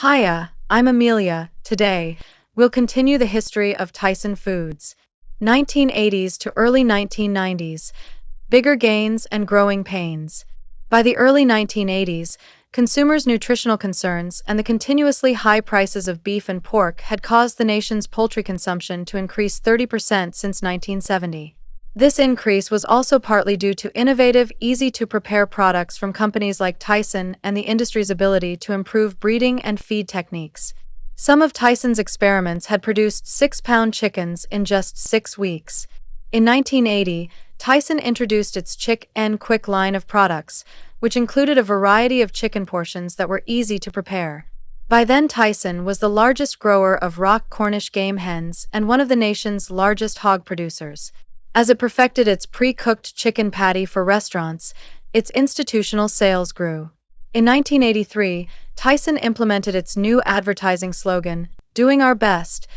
Hiya, I'm Amelia. Today, we'll continue the history of Tyson Foods. 1980s to early 1990s, bigger gains and growing pains. By the early 1980s, consumers' nutritional concerns and the continuously high prices of beef and pork had caused the nation's poultry consumption to increase 30% since 1970. This increase was also partly due to innovative, easy-to-prepare products from companies like Tyson and the industry's ability to improve breeding and feed techniques. Some of Tyson's experiments had produced 6-pound chickens in just 6 weeks. In 1980, Tyson introduced its Chick N Quick line of products, which included a variety of chicken portions that were easy to prepare. By then, Tyson was the largest grower of rock Cornish game hens and one of the nation's largest hog producers. As it perfected its pre-cooked chicken patty for restaurants, its institutional sales grew. In 1983, Tyson implemented its new advertising slogan, "Doing Our Best,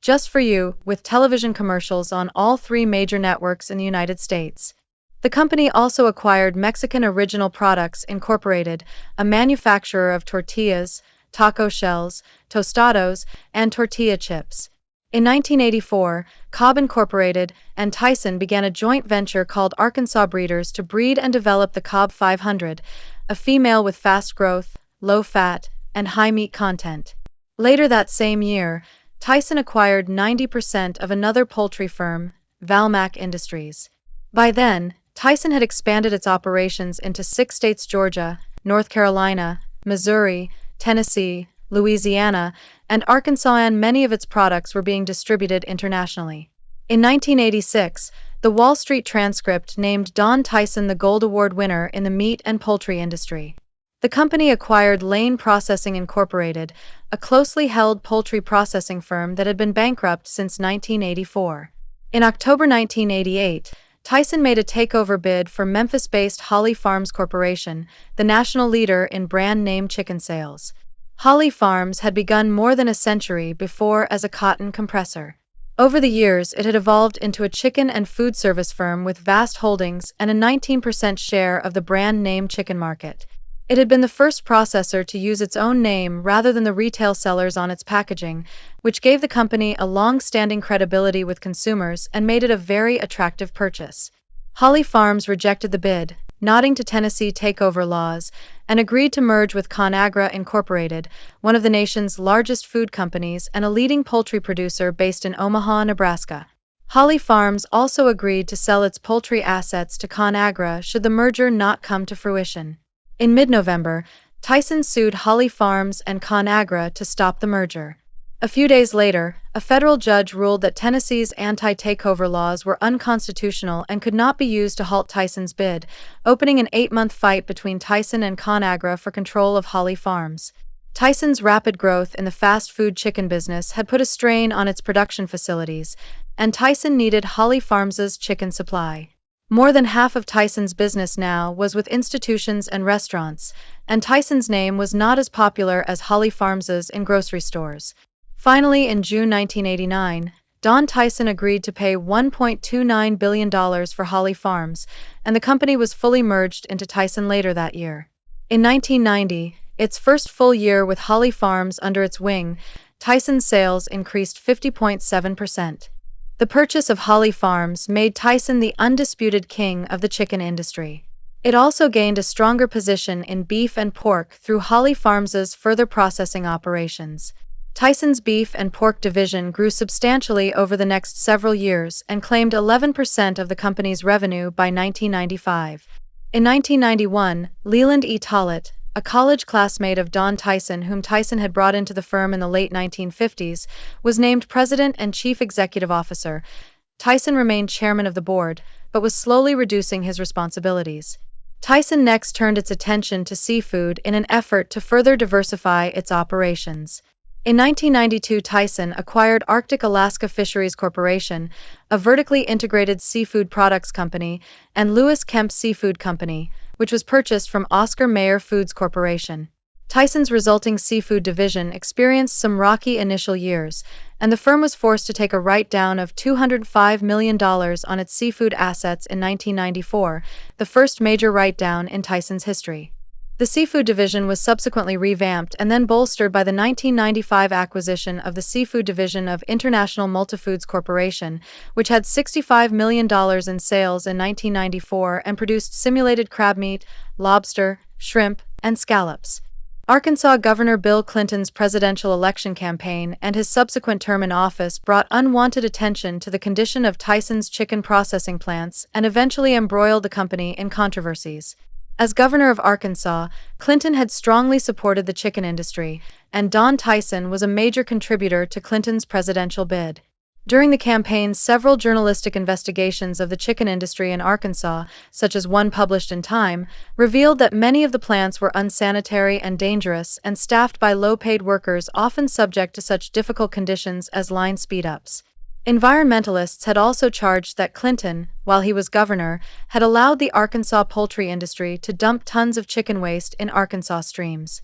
Just for You," with television commercials on all 3 major networks in the United States. The company also acquired Mexican Original Products Incorporated, a manufacturer of tortillas, taco shells, tostados, and tortilla chips. In 1984, Cobb Incorporated and Tyson began a joint venture called Arkansas Breeders to breed and develop the Cobb 500, a female with fast growth, low fat, and high meat content. Later that same year, Tyson acquired 90% of another poultry firm, Valmac Industries. By then, Tyson had expanded its operations into 6 states: Georgia, North Carolina, Missouri, Tennessee, Louisiana, and Arkansas, and many of its products were being distributed internationally. In 1986, the Wall Street Transcript named Don Tyson the Gold Award winner in the meat and poultry industry. The company acquired Lane Processing Incorporated, a closely held poultry processing firm that had been bankrupt since 1984. In October 1988, Tyson made a takeover bid for Memphis-based Holly Farms Corporation, the national leader in brand name chicken sales. Holly Farms had begun more than a century before as a cotton compressor. Over the years, it had evolved into a chicken and food service firm with vast holdings and a 19% share of the brand name chicken market. It had been the first processor to use its own name rather than the retail sellers on its packaging, which gave the company a long-standing credibility with consumers and made it a very attractive purchase. Holly Farms rejected the bid, nodding to Tennessee takeover laws, and agreed to merge with ConAgra Incorporated, one of the nation's largest food companies and a leading poultry producer based in Omaha, Nebraska. Holly Farms also agreed to sell its poultry assets to ConAgra should the merger not come to fruition. In mid-November, Tyson sued Holly Farms and ConAgra to stop the merger. A few days later, a federal judge ruled that Tennessee's anti-takeover laws were unconstitutional and could not be used to halt Tyson's bid, opening an 8-month fight between Tyson and ConAgra for control of Holly Farms. Tyson's rapid growth in the fast food chicken business had put a strain on its production facilities, and Tyson needed Holly Farms' chicken supply. More than half of Tyson's business now was with institutions and restaurants, and Tyson's name was not as popular as Holly Farms' in grocery stores. Finally, in June 1989, Don Tyson agreed to pay $1.29 billion for Holly Farms, and the company was fully merged into Tyson later that year. In 1990, its first full year with Holly Farms under its wing, Tyson's sales increased 50.7%. The purchase of Holly Farms made Tyson the undisputed king of the chicken industry. It also gained a stronger position in beef and pork through Holly Farms' further processing operations. Tyson's beef and pork division grew substantially over the next several years and claimed 11% of the company's revenue by 1995. In 1991, Leland E. Tollett, a college classmate of Don Tyson whom Tyson had brought into the firm in the late 1950s, was named president and chief executive officer. Tyson remained chairman of the board, but was slowly reducing his responsibilities. Tyson next turned its attention to seafood in an effort to further diversify its operations. In 1992, Tyson acquired Arctic Alaska Fisheries Corporation, a vertically integrated seafood products company, and Lewis Kemp Seafood Company, which was purchased from Oscar Mayer Foods Corporation. Tyson's resulting seafood division experienced some rocky initial years, and the firm was forced to take a write-down of $205 million on its seafood assets in 1994, the first major write-down in Tyson's history. The seafood division was subsequently revamped and then bolstered by the 1995 acquisition of the seafood division of International Multifoods Corporation, which had $65 million in sales in 1994 and produced simulated crab meat, lobster, shrimp, and scallops. Arkansas Governor Bill Clinton's presidential election campaign and his subsequent term in office brought unwanted attention to the condition of Tyson's chicken processing plants and eventually embroiled the company in controversies. As governor of Arkansas, Clinton had strongly supported the chicken industry, and Don Tyson was a major contributor to Clinton's presidential bid. During the campaign, several journalistic investigations of the chicken industry in Arkansas, such as one published in Time, revealed that many of the plants were unsanitary and dangerous and staffed by low-paid workers often subject to such difficult conditions as line speed-ups. Environmentalists had also charged that Clinton, while he was governor, had allowed the Arkansas poultry industry to dump tons of chicken waste in Arkansas streams.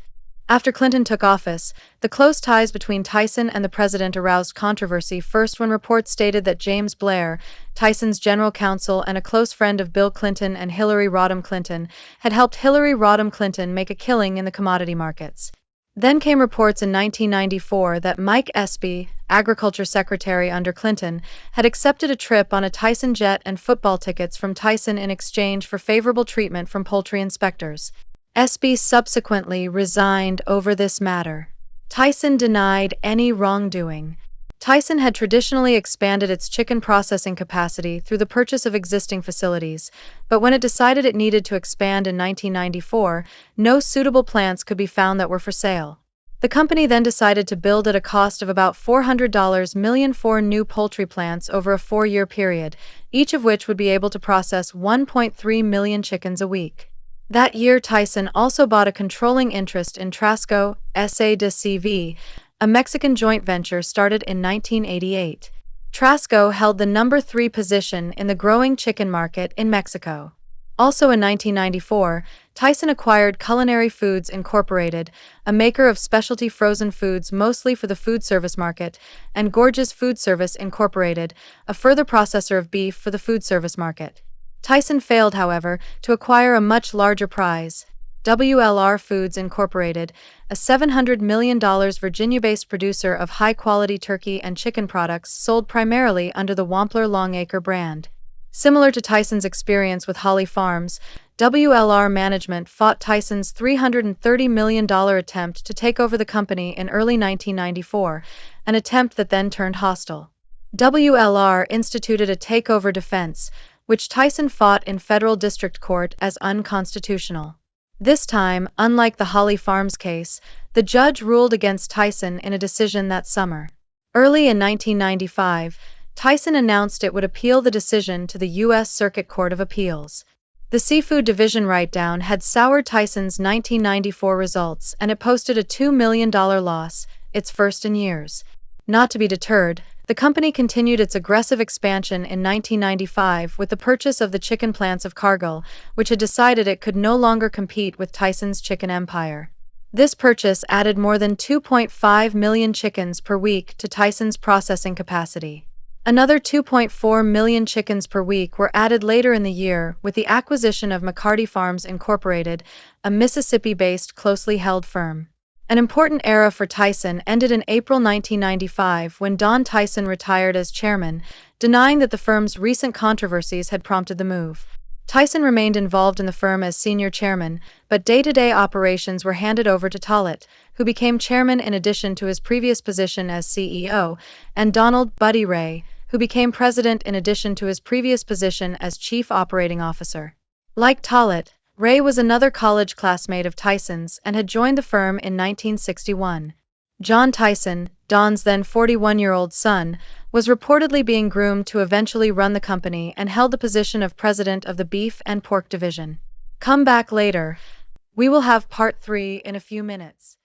After Clinton took office, the close ties between Tyson and the president aroused controversy first when reports stated that James Blair, Tyson's general counsel and a close friend of Bill Clinton and Hillary Rodham Clinton, had helped Hillary Rodham Clinton make a killing in the commodity markets. Then came reports in 1994 that Mike Espy, Agriculture Secretary under Clinton, had accepted a trip on a Tyson jet and football tickets from Tyson in exchange for favorable treatment from poultry inspectors. Espy subsequently resigned over this matter. Tyson denied any wrongdoing. Tyson had traditionally expanded its chicken processing capacity through the purchase of existing facilities, but when it decided it needed to expand in 1994, no suitable plants could be found that were for sale. The company then decided to build at a cost of about $400 million four new poultry plants over a 4-year period, each of which would be able to process 1.3 million chickens a week. That year, Tyson also bought a controlling interest in Trasco S.A. de C.V., a Mexican joint venture started in 1988. Trasco held the number 3 position in the growing chicken market in Mexico. Also in 1994, Tyson acquired Culinary Foods Incorporated, a maker of specialty frozen foods mostly for the food service market, and Gorgeous Food Service Incorporated, a further processor of beef for the food service market. Tyson failed, however, to acquire a much larger prize. WLR Foods Incorporated, a $700 million Virginia-based producer of high-quality turkey and chicken products sold primarily under the Wampler Longacre brand. Similar to Tyson's experience with Holly Farms, WLR management fought Tyson's $330 million attempt to take over the company in early 1994, an attempt that then turned hostile. WLR instituted a takeover defense, which Tyson fought in federal district court as unconstitutional. This time, unlike the Holly Farms case, the judge ruled against Tyson in a decision that summer. Early in 1995, Tyson announced it would appeal the decision to the U.S. Circuit Court of Appeals. The seafood division write-down had soured Tyson's 1994 results, and it posted a $2 million loss, its first in years. Not to be deterred, the company continued its aggressive expansion in 1995 with the purchase of the chicken plants of Cargill, which had decided it could no longer compete with Tyson's chicken empire. This purchase added more than 2.5 million chickens per week to Tyson's processing capacity. Another 2.4 million chickens per week were added later in the year with the acquisition of McCarty Farms Incorporated, a Mississippi-based closely held firm. An important era for Tyson ended in April 1995 when Don Tyson retired as chairman, denying that the firm's recent controversies had prompted the move. Tyson remained involved in the firm as senior chairman, but day-to-day operations were handed over to Tollett, who became chairman in addition to his previous position as CEO, and Donald "Buddy" Ray, who became president in addition to his previous position as chief operating officer. Like Tollett, Ray was another college classmate of Tyson's and had joined the firm in 1961. John Tyson, Don's then 41-year-old son, was reportedly being groomed to eventually run the company and held the position of president of the beef and pork division. Come back later. We will have part 3 in a few minutes.